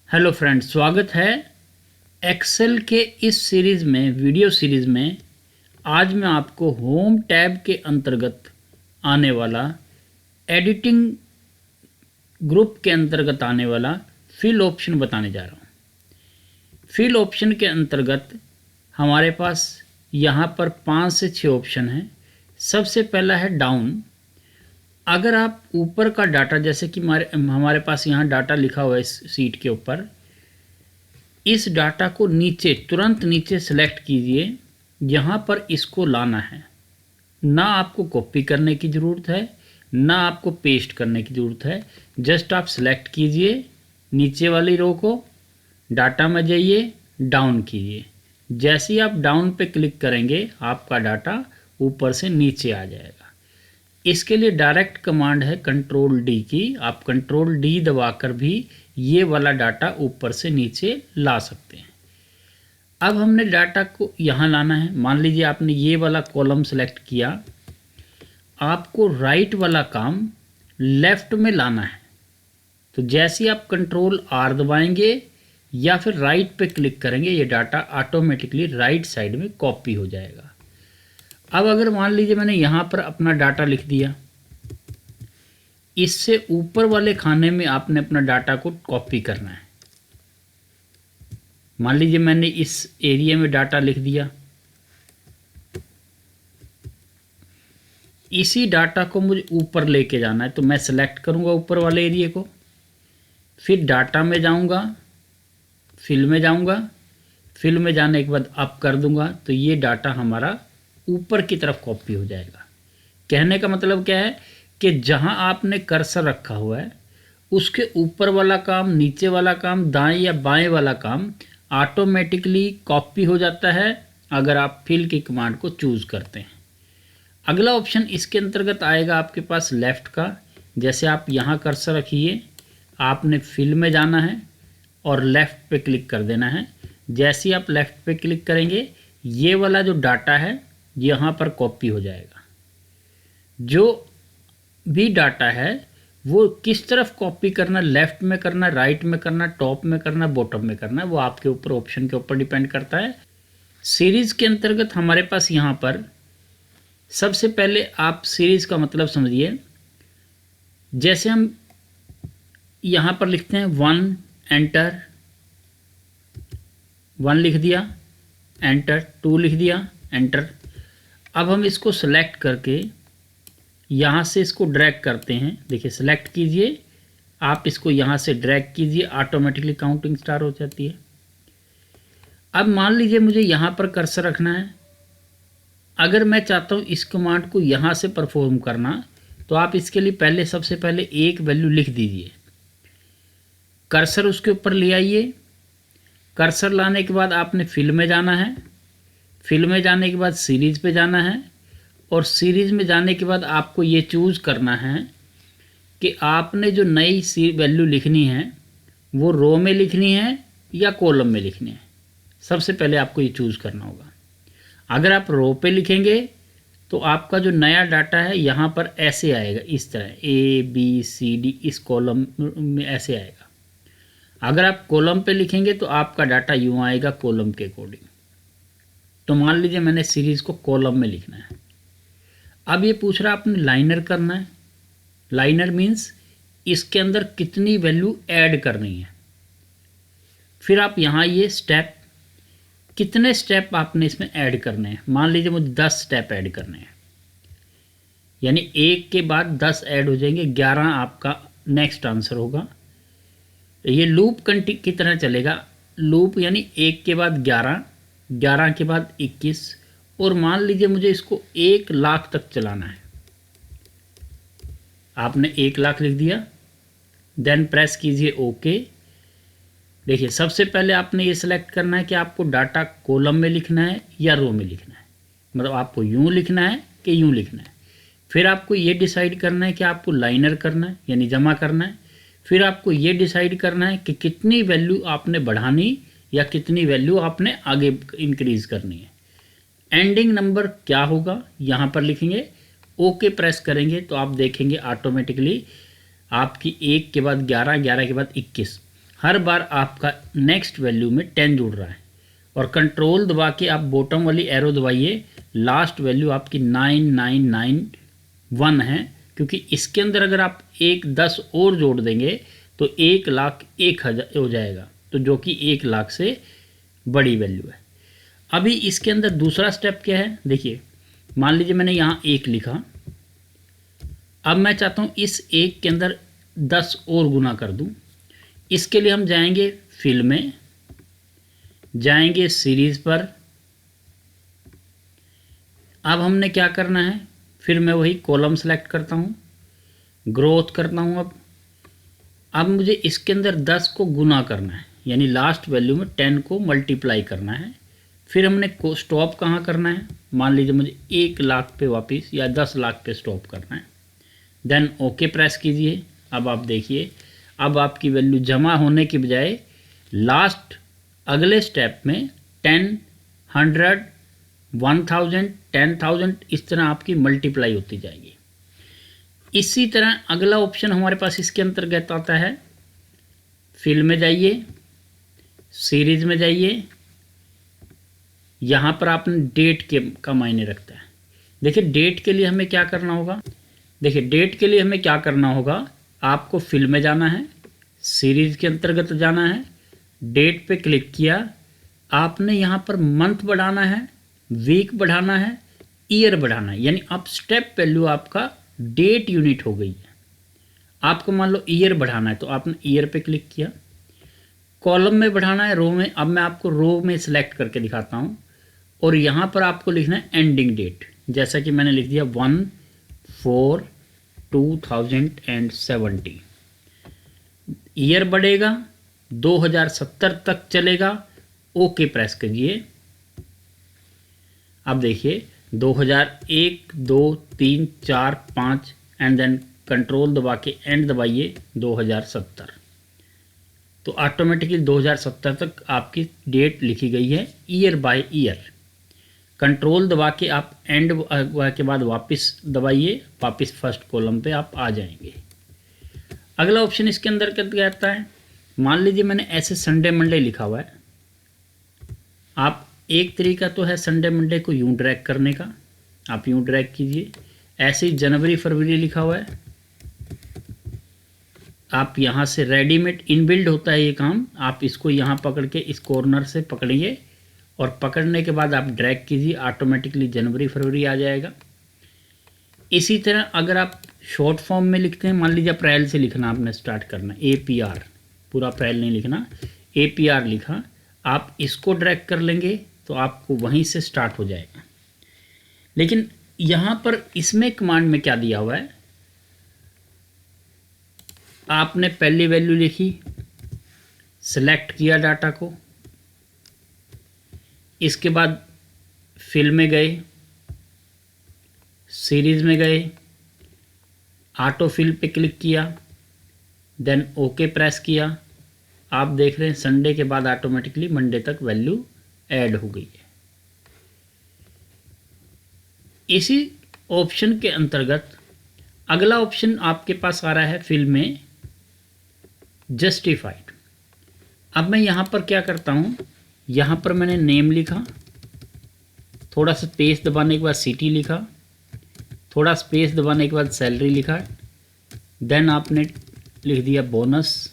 Hello friends, स्वागत है Excel के इस सीरीज़ में, वीडियो सीरीज़ में। आज मैं आपको होम टैब के अंतर्गत आने वाला, एडिटिंग ग्रुप के अंतर्गत आने वाला फिल ऑप्शन बताने जा रहा हूँ। फिल ऑप्शन के अंतर्गत हमारे पास यहाँ पर 5 से 6 ऑप्शन हैं। सबसे पहला है डाउन। अगर आप ऊपर का डाटा, जैसे कि हमारे पास यहाँ डाटा लिखा हुआ है इस सीट के ऊपर, इस डाटा को नीचे, तुरंत नीचे सेलेक्ट कीजिए। यहाँ पर इसको लाना है। ना आपको कॉपी करने की ज़रूरत है, ना आपको पेस्ट करने की ज़रूरत है। जस्ट आप सेलेक्ट कीजिए नीचे वाली रो को, डाटा में जाइए, डाउन कीजिए। जैसे ही आप डाउन पे क्लिक करेंगे आपका डाटा ऊपर से नीचे आ जाएगा। इसके लिए डायरेक्ट कमांड है कंट्रोल डी की। आप कंट्रोल डी दबाकर भी ये वाला डाटा ऊपर से नीचे ला सकते हैं। अब हमने डाटा को यहाँ लाना है। मान लीजिए आपने ये वाला कॉलम सेलेक्ट किया, आपको राइट वाला काम लेफ्ट में लाना है। तो जैसे ही आप कंट्रोल आर दबाएंगे या फिर राइट पे क्लिक करेंगे, ये डाटा ऑटोमेटिकली राइट साइड में कॉपी हो जाएगा। अब अगर मान लीजिए मैंने यहाँ पर अपना डाटा लिख दिया, इससे ऊपर वाले खाने में आपने अपना डाटा को कॉपी करना है। मान लीजिए मैंने इस एरिया में डाटा लिख दिया, इसी डाटा को मुझे ऊपर लेके जाना है। तो मैं सेलेक्ट करूँगा ऊपर वाले एरिया को, फिर डाटा में जाऊँगा, फिल में जाऊँगा, फिल में जाने के बाद अप कर दूँगा, तो ये डाटा हमारा ऊपर की तरफ कॉपी हो जाएगा। कहने का मतलब क्या है कि जहां आपने कर्सर रखा हुआ है उसके ऊपर वाला काम, नीचे वाला काम, दाएं या बाएं वाला काम ऑटोमेटिकली कॉपी हो जाता है अगर आप फिल की कमांड को चूज़ करते हैं। अगला ऑप्शन इसके अंतर्गत आएगा आपके पास लेफ़्ट का। जैसे आप यहाँ कर्सर रखिए, आपने फिल में जाना है और लेफ़्ट पे क्लिक कर देना है। जैसे ही आप लेफ़्ट पे क्लिक करेंगे, ये वाला जो डाटा है यहाँ पर कॉपी हो जाएगा। जो भी डाटा है वो किस तरफ कॉपी करना, लेफ़्ट में करना, राइट में करना, टॉप में करना, बॉटम में करना, वो आपके ऊपर, ऑप्शन के ऊपर डिपेंड करता है। सीरीज़ के अंतर्गत हमारे पास यहाँ पर सबसे पहले आप सीरीज़ का मतलब समझिए। जैसे हम यहाँ पर लिखते हैं 1, एंटर, 1 लिख दिया, एंटर, 2 लिख दिया, एंटर। अब हम इसको सेलेक्ट करके यहाँ से इसको ड्रैग करते हैं। देखिए, सेलेक्ट कीजिए, आप इसको यहाँ से ड्रैग कीजिए, ऑटोमेटिकली काउंटिंग स्टार्ट हो जाती है। अब मान लीजिए मुझे यहाँ पर कर्सर रखना है। अगर मैं चाहता हूँ इस कमांड को यहाँ से परफॉर्म करना, तो आप इसके लिए सबसे पहले एक वैल्यू लिख दीजिए, कर्सर उसके ऊपर ले आइए। कर्सर लाने के बाद आपने फिल में जाना है, फिल में जाने के बाद सीरीज़ पे जाना है, और सीरीज़ में जाने के बाद आपको ये चूज़ करना है कि आपने जो नई वैल्यू लिखनी है वो रो में लिखनी है या कॉलम में लिखनी है। सबसे पहले आपको ये चूज़ करना होगा। अगर आप रो पे लिखेंगे तो आपका जो नया डाटा है यहाँ पर ऐसे आएगा, इस तरह ABCD इस कॉलम में ऐसे आएगा। अगर आप कॉलम पे लिखेंगे तो आपका डाटा यूँ आएगा कॉलम के अकॉर्डिंग। तो मान लीजिए मैंने सीरीज़ को कॉलम में लिखना है। अब ये पूछ रहा है आपने लाइनर करना है। लाइनर मीन्स इसके अंदर कितनी वैल्यू ऐड करनी है। फिर आप यहाँ ये स्टेप, कितने स्टेप आपने इसमें ऐड करने हैं। मान लीजिए मुझे 10 स्टेप ऐड करने हैं, यानी 1 के बाद 10 ऐड हो जाएंगे, 11 आपका नेक्स्ट आंसर होगा। ये लूप की तरह चलेगा। लूप यानी 1 के बाद 11, 11 के बाद 21, और मान लीजिए मुझे इसको 1 लाख तक चलाना है। आपने 1 लाख लिख दिया, देन प्रेस कीजिए ओके। देखिए, सबसे पहले आपने ये सिलेक्ट करना है कि आपको डाटा कॉलम में लिखना है या रो में लिखना है, मतलब आपको यूँ लिखना है कि यूँ लिखना है। फिर आपको ये डिसाइड करना है कि आपको लाइनर करना है यानी जमा करना है। फिर आपको ये डिसाइड करना है कि कितनी वैल्यू आपने बढ़ानी या कितनी वैल्यू आपने आगे इंक्रीज़ करनी है। एंडिंग नंबर क्या होगा यहाँ पर लिखेंगे, ओके प्रेस करेंगे तो आप देखेंगे ऑटोमेटिकली आपकी 1 के बाद 11, 11 के बाद 21। हर बार आपका नेक्स्ट वैल्यू में 10 जुड़ रहा है। और कंट्रोल दबा के आप बॉटम वाली एरो दबाइए, लास्ट वैल्यू आपकी 9991 है, क्योंकि इसके अंदर अगर आप 10 और जोड़ देंगे तो 1,01,000 हो जाएगा, तो जो कि 1 लाख से बड़ी वैल्यू है। अभी इसके अंदर दूसरा स्टेप क्या है, देखिए मान लीजिए मैंने यहाँ 1 लिखा, अब मैं चाहता हूँ इस 1 के अंदर 10 और गुना कर दूँ। इसके लिए हम जाएंगे फिल में, जाएंगे सीरीज़ पर। अब हमने क्या करना है, फिर मैं वही कॉलम सेलेक्ट करता हूँ, ग्रोथ करता हूँ। अब मुझे इसके अंदर 10 को गुना करना है, यानी लास्ट वैल्यू में 10 को मल्टीप्लाई करना है। फिर हमने स्टॉप कहाँ करना है, मान लीजिए मुझे 1 लाख पे वापस या 10 लाख पे स्टॉप करना है। देन ओके प्रेस कीजिए। अब आप देखिए, अब आपकी वैल्यू जमा होने के बजाय लास्ट अगले स्टेप में 10, 100, 1000, 10,000 इस तरह आपकी मल्टीप्लाई होती जाएगी। इसी तरह अगला ऑप्शन हमारे पास इसके अंतर्गत आता है, फिल में जाइए, सीरीज में जाइए, यहाँ पर आपने डेट का मायने रखता है। देखिए डेट के लिए हमें क्या करना होगा, आपको फिल में जाना है, सीरीज के अंतर्गत जाना है, डेट पे क्लिक किया, आपने यहाँ पर मंथ बढ़ाना है, वीक बढ़ाना है, ईयर बढ़ाना है, यानी अब स्टेप वैल्यू आपका डेट यूनिट हो गई है। आपको मान लो ईयर बढ़ाना है तो आपने ईयर पे क्लिक किया, कॉलम में बढ़ाना है, रो में। अब मैं आपको रो में सिलेक्ट करके दिखाता हूँ, और यहाँ पर आपको लिखना है एंडिंग डेट, जैसा कि मैंने लिख दिया 1/4/2070। ईयर बढ़ेगा, 2070 तक चलेगा, ओके प्रेस कीजिए। अब देखिए 2001, 2, 3, 4, 5 एंड देन कंट्रोल दबा के एंड दबाइए 2070, तो ऑटोमेटिकली 2070 तक आपकी डेट लिखी गई है ईयर बाय ईयर। कंट्रोल दबा के आप एंड के बाद वापस दबाइए, वापस फर्स्ट कॉलम पे आप आ जाएंगे। अगला ऑप्शन इसके अंदर क्या आता है, मान लीजिए मैंने ऐसे संडे मंडे लिखा हुआ है। आप एक तरीका तो है संडे मंडे को यूं ड्रैग करने का, आप यूं ड्रैग कीजिए। ऐसे ही जनवरी फरवरी लिखा हुआ है, आप यहाँ से रेडीमेड इनबिल्ड होता है ये काम, आप इसको यहाँ पकड़ के इस कॉर्नर से पकड़िए और पकड़ने के बाद आप ड्रैग कीजिए, ऑटोमेटिकली जनवरी फरवरी आ जाएगा। इसी तरह अगर आप शॉर्ट फॉर्म में लिखते हैं, मान लीजिए अप्रैल से लिखना आपने स्टार्ट करना, APR, पूरा अप्रैल नहीं लिखना, APR लिखा, आप इसको ड्रैग कर लेंगे तो आपको वहीं से स्टार्ट हो जाएगा। लेकिन यहाँ पर इसमें कमांड में क्या दिया हुआ है, आपने पहली वैल्यू लिखी, सेलेक्ट किया डाटा को, इसके बाद फिल में गए, सीरीज में गए, ऑटो फिल पे क्लिक किया, देन ओके प्रेस किया। आप देख रहे हैं संडे के बाद ऑटोमेटिकली मंडे तक वैल्यू ऐड हो गई है। इसी ऑप्शन के अंतर्गत अगला ऑप्शन आपके पास आ रहा है फिल में, जस्टिफाइड। अब मैं यहाँ पर क्या करता हूँ, यहाँ पर मैंने नेम लिखा, थोड़ा सा स्पेस दबाने के बाद सिटी लिखा, थोड़ा स्पेस दबाने के बाद सैलरी लिखा, देन आपने लिख दिया बोनस,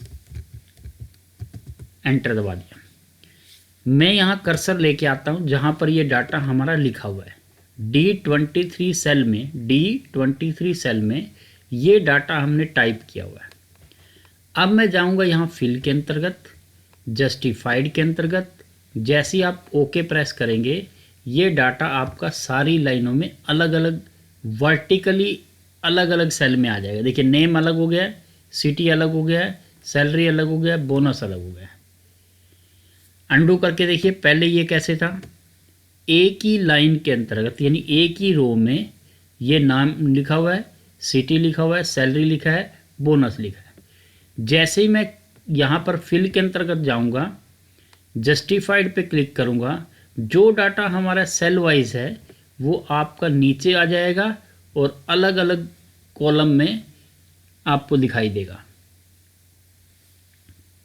एंटर दबा दिया। मैं यहाँ कर्सर लेके आता हूँ जहाँ पर ये डाटा हमारा लिखा हुआ है, D23 सेल में, D23 सेल में ये डाटा हमने टाइप किया हुआ है। अब मैं जाऊँगा यहाँ फिल के अंतर्गत, जस्टिफाइड के अंतर्गत, जैसे ही आप ओके प्रेस करेंगे ये डाटा आपका सारी लाइनों में अलग अलग वर्टिकली अलग अलग सेल में आ जाएगा। देखिए नेम अलग हो गया है, सिटी अलग हो गया है, सैलरी अलग हो गया है, बोनस अलग हो गया है। अंडू करके देखिए पहले ये कैसे था, एक ही लाइन के अंतर्गत यानी एक ही रो में ये नाम लिखा हुआ है, सिटी लिखा हुआ है, सैलरी लिखा है, बोनस लिखा है। जैसे ही मैं यहाँ पर फिल के अंतर्गत जाऊँगा, जस्टिफाइड पे क्लिक करूँगा, जो डाटा हमारा सेल वाइज है वो आपका नीचे आ जाएगा और अलग अलग कॉलम में आपको दिखाई देगा।